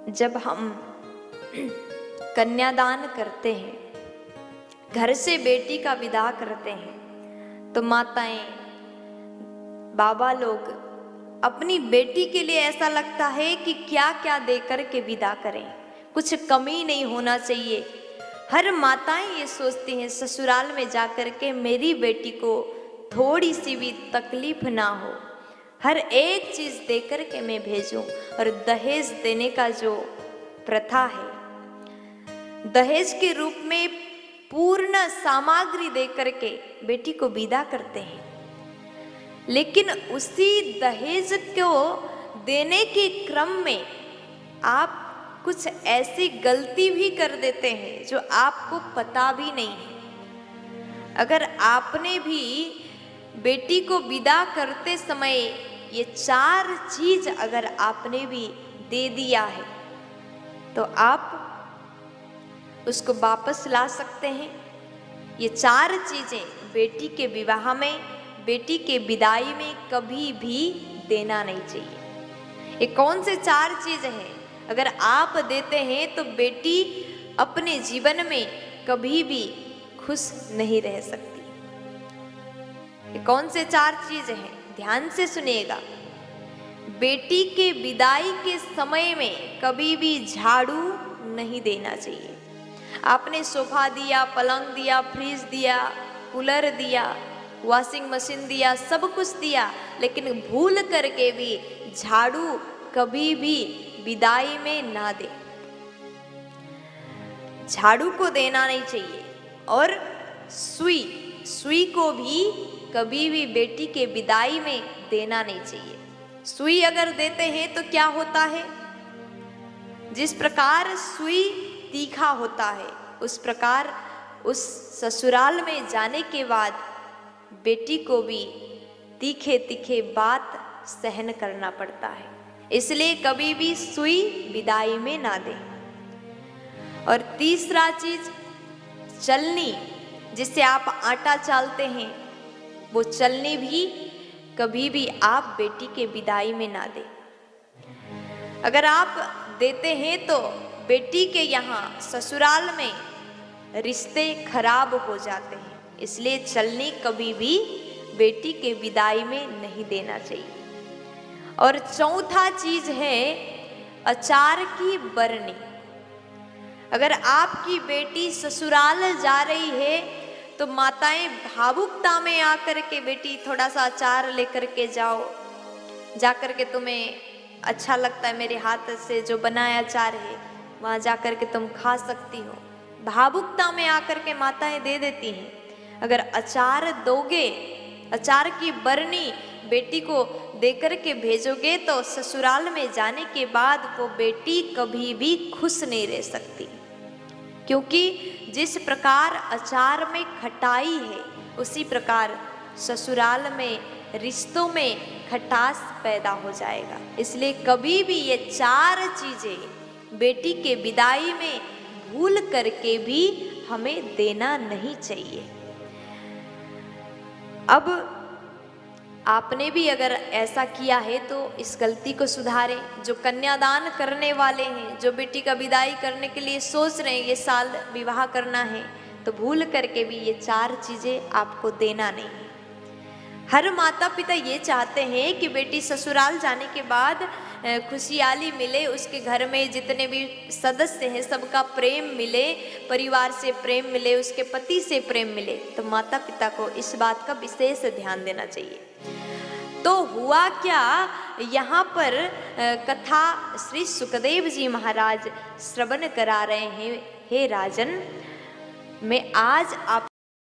जब हम कन्यादान करते हैं, घर से बेटी का विदा करते हैं, तो माताएं बाबा लोग अपनी बेटी के लिए ऐसा लगता है कि क्या क्या देकर के विदा करें, कुछ कमी नहीं होना चाहिए। हर माताएं ये सोचती हैं ससुराल में जाकर के मेरी बेटी को थोड़ी सी भी तकलीफ ना हो, हर एक चीज देकर के मैं भेजूं। और दहेज देने का जो प्रथा है, दहेज के रूप में पूर्ण सामग्री देकर के बेटी को विदा करते हैं, लेकिन उसी दहेज को देने के क्रम में आप कुछ ऐसी गलती भी कर देते हैं जो आपको पता भी नहीं है। अगर आपने भी बेटी को विदा करते समय ये 4 चीज अगर आपने भी दे दिया है, तो आप उसको वापस ला सकते हैं। ये 4 चीजें बेटी के विवाह में, बेटी के विदाई में कभी भी देना नहीं चाहिए। ये कौन से 4 चीजें हैं? अगर आप देते हैं तो बेटी अपने जीवन में कभी भी खुश नहीं रह सकती। ये कौन से 4 चीजें हैं? ध्यान से सुनिएगा। बेटी के विदाई के समय में कभी भी झाड़ू नहीं देना चाहिए। आपने सोफा दिया, पलंग दिया, फ्रिज दिया, कूलर दिया, वॉशिंग मशीन दिया, सब कुछ दिया, लेकिन भूल करके भी झाड़ू कभी भी विदाई में ना दे। झाड़ू को देना नहीं चाहिए। और सुई को भी कभी भी बेटी के विदाई में देना नहीं चाहिए। सुई अगर देते हैं तो क्या होता है? जिस प्रकार सुई तीखा होता है, उस प्रकार उस ससुराल में जाने के बाद बेटी को भी तीखे तीखे बात सहन करना पड़ता है। इसलिए कभी भी सुई विदाई में ना दें। और तीसरा चीज, चलनी, जिससे आप आटा चालते हैं, वो चलनी भी कभी भी आप बेटी के विदाई में ना दें। अगर आप देते हैं तो बेटी के यहाँ ससुराल में रिश्ते खराब हो जाते हैं। इसलिए चलनी कभी भी बेटी के विदाई में नहीं देना चाहिए। और चौथा चीज है अचार की बरनी। अगर आपकी बेटी ससुराल जा रही है तो माताएं भावुकता में आकर के बेटी थोड़ा सा अचार लेकर के जाओ, जाकर के तुम्हें अच्छा लगता है मेरे हाथ से जो बनाया अचार है, वहाँ जाकर के तुम खा सकती हो। भावुकता में आकर के माताएं दे देती हैं। अगर अचार दोगे, अचार की बरनी बेटी को देकर के भेजोगे, तो ससुराल में जाने के बाद वो बेटी कभी भी खुश नहीं रह सकती। क्योंकि जिस प्रकार अचार में खटाई है, उसी प्रकार ससुराल में रिश्तों में खटास पैदा हो जाएगा। इसलिए कभी भी ये 4 चीजें बेटी के विदाई में भूल करके भी हमें देना नहीं चाहिए। अब आपने भी अगर ऐसा किया है तो इस गलती को सुधारें। जो कन्यादान करने वाले हैं, जो बेटी का विदाई करने के लिए सोच रहे हैं ये साल विवाह करना है, तो भूल करके भी ये 4 चीजें आपको देना नहीं है। हर माता पिता ये चाहते हैं कि बेटी ससुराल जाने के बाद खुशहाली मिले, उसके घर में जितने भी सदस्य हैं सबका प्रेम मिले, परिवार से प्रेम मिले, उसके पति से प्रेम मिले। तो माता पिता को इस बात का विशेष ध्यान देना चाहिए। तो हुआ क्या, यहाँ पर कथा श्री सुखदेव जी महाराज श्रवण करा रहे हैं। हे राजन, मैं आज आप